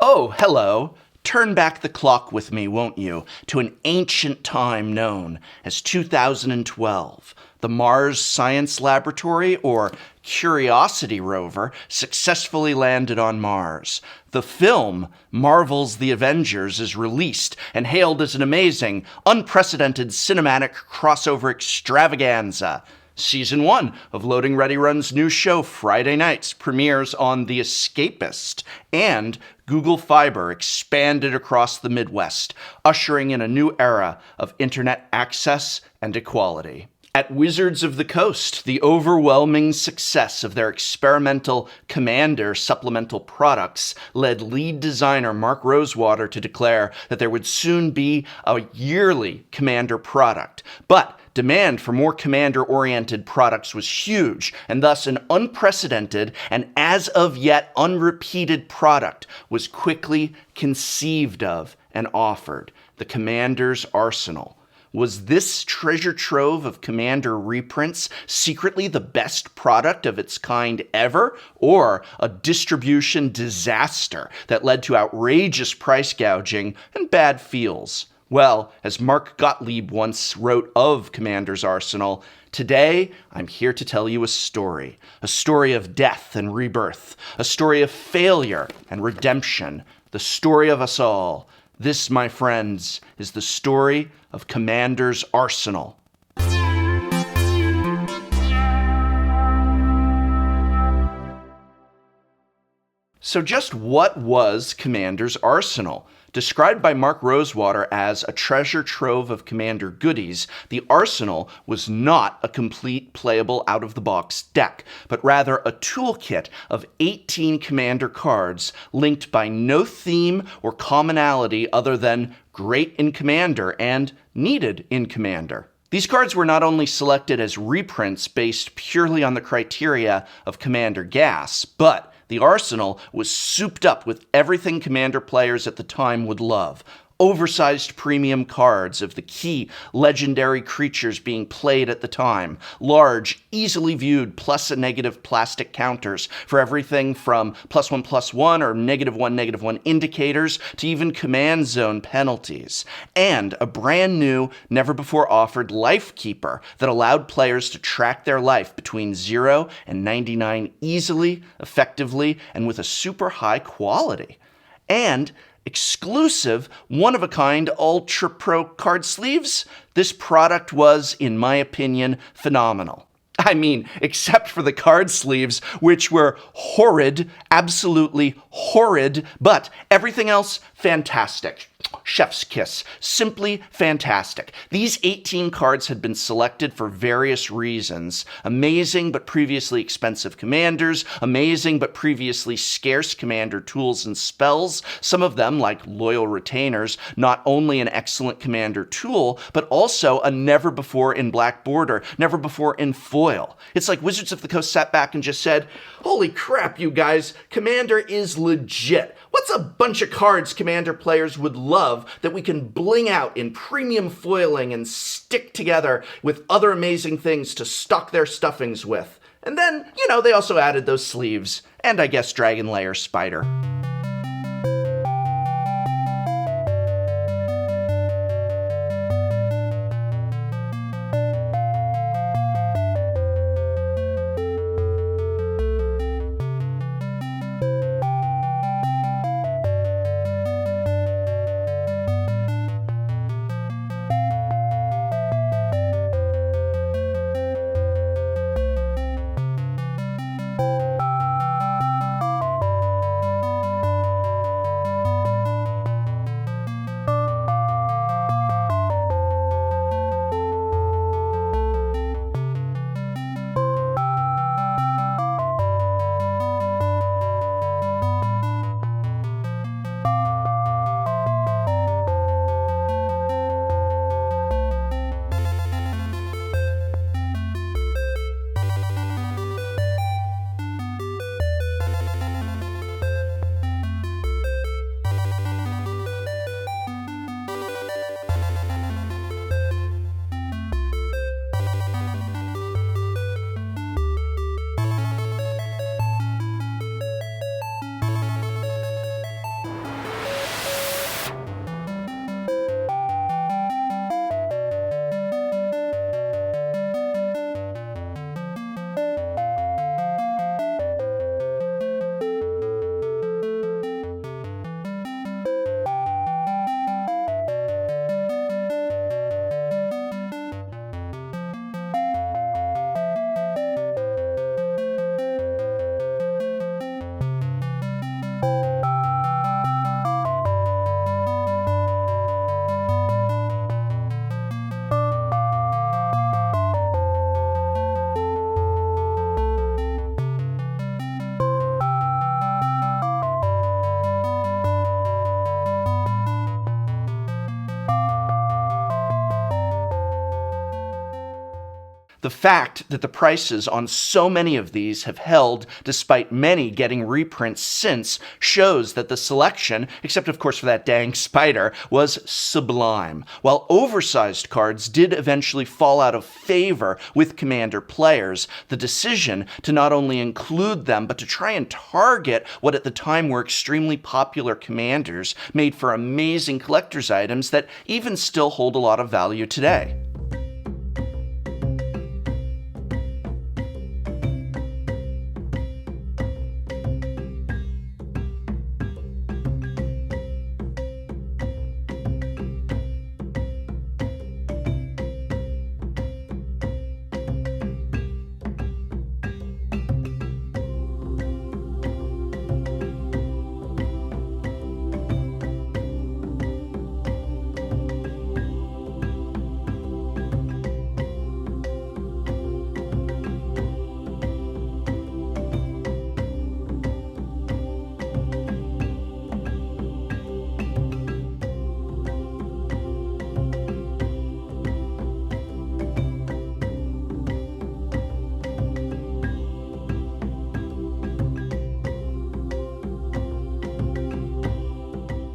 Oh, hello. Turn back the clock with me, won't you, to an ancient time known as 2012. The Mars Science Laboratory, or Curiosity rover, successfully landed on Mars. The film, Marvel's The Avengers, is released and hailed as an amazing, unprecedented cinematic crossover extravaganza. Season 1 of Loading Ready Run's new show, Friday Nights, premieres on The Escapist, and Google Fiber expanded across the Midwest, ushering in a new era of internet access and equality. At Wizards of the Coast, the overwhelming success of their experimental Commander supplemental products led lead designer Mark Rosewater to declare that there would soon be a yearly Commander product. But demand for more Commander-oriented products was huge, and thus an unprecedented and as of yet unrepeated product was quickly conceived of and offered: the Commander's Arsenal. Was this treasure trove of Commander reprints secretly the best product of its kind ever, or a distribution disaster that led to outrageous price gouging and bad feels? Well, as Mark Gottlieb once wrote of Commander's Arsenal, today I'm here to tell you a story of death and rebirth, a story of failure and redemption, the story of us all. This, my friends, is the story of Commander's Arsenal. So just what was Commander's Arsenal? Described by Mark Rosewater as a treasure trove of Commander goodies, the Arsenal was not a complete playable out-of-the-box deck, but rather a toolkit of 18 Commander cards linked by no theme or commonality other than great in Commander and needed in Commander. These cards were not only selected as reprints based purely on the criteria of Commander gas, but the Arsenal was souped up with everything Commander players at the time would love. Oversized premium cards of the key legendary creatures being played at the time, large, easily viewed plus and negative plastic counters for everything from +1/+1 or -1/-1 indicators to even command zone penalties, and a brand new, never before offered Life Keeper that allowed players to track their life between 0 and 99 easily, effectively, and with a super high quality. And exclusive, one-of-a-kind Ultra Pro card sleeves, this product was, in my opinion, phenomenal. I mean, except for the card sleeves, which were horrid, absolutely horrid, but everything else, fantastic. Chef's kiss. Simply fantastic. These 18 cards had been selected for various reasons. Amazing but previously expensive commanders, amazing but previously scarce commander tools and spells, some of them, like Loyal Retainers, not only an excellent commander tool, but also a never before in black border, never before in foil. It's like Wizards of the Coast sat back and just said, holy crap, you guys, Commander is legit. What's a bunch of cards Commander players would love that we can bling out in premium foiling and stick together with other amazing things to stock their stuffings with? And then, they also added those sleeves, and I guess Dragon Lair Spider. The fact that the prices on so many of these have held despite many getting reprints since shows that the selection, except of course for that dang spider, was sublime. While oversized cards did eventually fall out of favor with Commander players, the decision to not only include them but to try and target what at the time were extremely popular Commanders made for amazing collector's items that even still hold a lot of value today.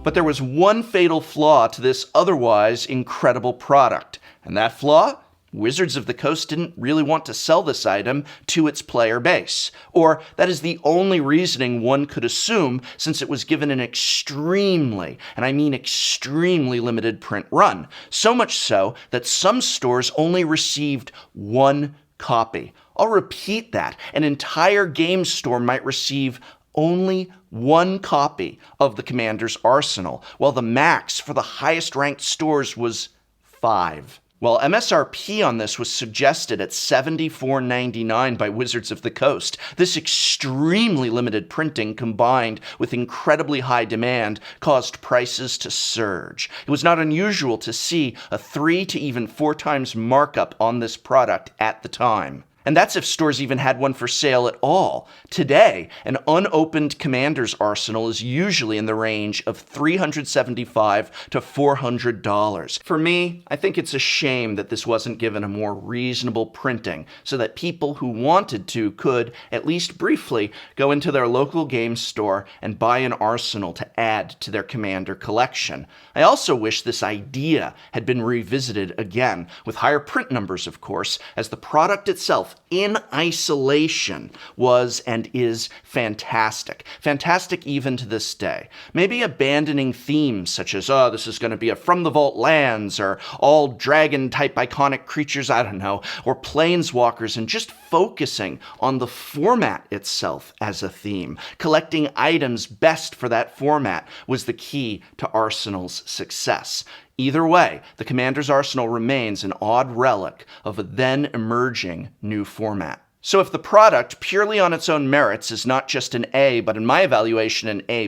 But there was one fatal flaw to this otherwise incredible product, and that flaw? Wizards of the Coast didn't really want to sell this item to its player base. Or that is the only reasoning one could assume, since it was given an extremely, and I mean extremely limited print run. So much so that some stores only received one copy. I'll repeat that. An entire game store might receive only one copy of the Commander's Arsenal, while the max for the highest ranked stores was 5. Well, MSRP on this was suggested at $74.99 by Wizards of the Coast. This extremely limited printing combined with incredibly high demand caused prices to surge. It was not unusual to see a 3 to even 4 times markup on this product at the time. And that's if stores even had one for sale at all. Today, an unopened Commander's Arsenal is usually in the range of $375 to $400. For me, I think it's a shame that this wasn't given a more reasonable printing so that people who wanted to could, at least briefly, go into their local game store and buy an Arsenal to add to their Commander collection. I also wish this idea had been revisited again, with higher print numbers, of course, as the product itself in isolation was and is fantastic. Fantastic even to this day. Maybe abandoning themes such as, oh, this is going to be a From the Vault lands, or all dragon-type iconic creatures, I don't know, or planeswalkers, and just focusing on the format itself as a theme. Collecting items best for that format was the key to Arsenal's success. Either way, the Commander's Arsenal remains an odd relic of a then emerging new format. So if the product, purely on its own merits, is not just an A, but in my evaluation an A+,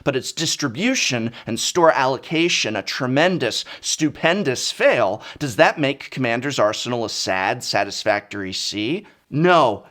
but its distribution and store allocation a tremendous, stupendous fail, does that make Commander's Arsenal a sad, satisfactory C? No.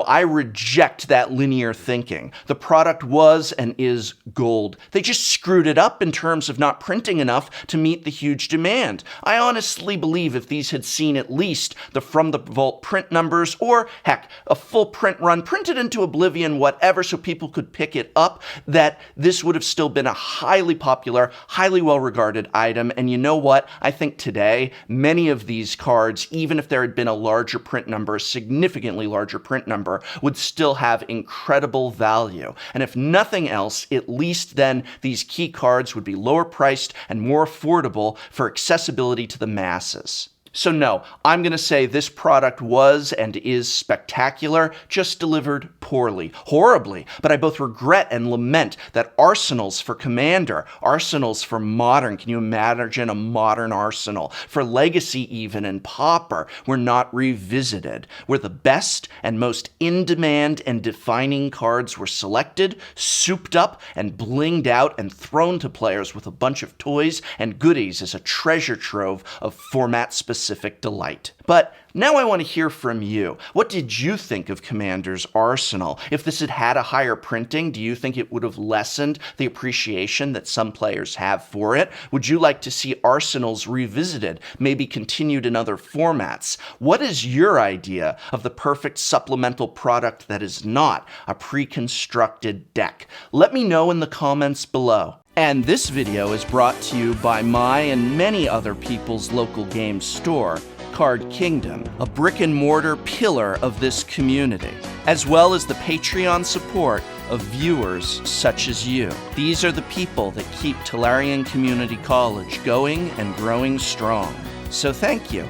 I reject that linear thinking. The product was and is gold. They just screwed it up in terms of not printing enough to meet the huge demand. I honestly believe if these had seen at least the From the Vault print numbers, or heck, a full print run printed into oblivion, whatever, so people could pick it up, that this would have still been a highly popular, highly well-regarded item. And you know what? I think today, many of these cards, even if there had been a larger print number, significantly larger print number, would still have incredible value. And if nothing else, at least then these key cards would be lower priced and more affordable for accessibility to the masses. So no, I'm going to say this product was and is spectacular, just delivered poorly, horribly. But I both regret and lament that Arsenals for Commander, Arsenals for Modern, can you imagine a modern Arsenal, for Legacy even, and Pauper, were not revisited, where the best and most in-demand and defining cards were selected, souped up, and blinged out and thrown to players with a bunch of toys and goodies as a treasure trove of format-specific delight. But now I want to hear from you. What did you think of Commander's Arsenal? If this had had a higher printing, do you think it would have lessened the appreciation that some players have for it? Would you like to see Arsenals revisited, maybe continued in other formats? What is your idea of the perfect supplemental product that is not a pre-constructed deck? Let me know in the comments below. And this video is brought to you by my and many other people's local game store, Card Kingdom, a brick-and-mortar pillar of this community, as well as the Patreon support of viewers such as you. These are the people that keep Tolarian Community College going and growing strong. So thank you.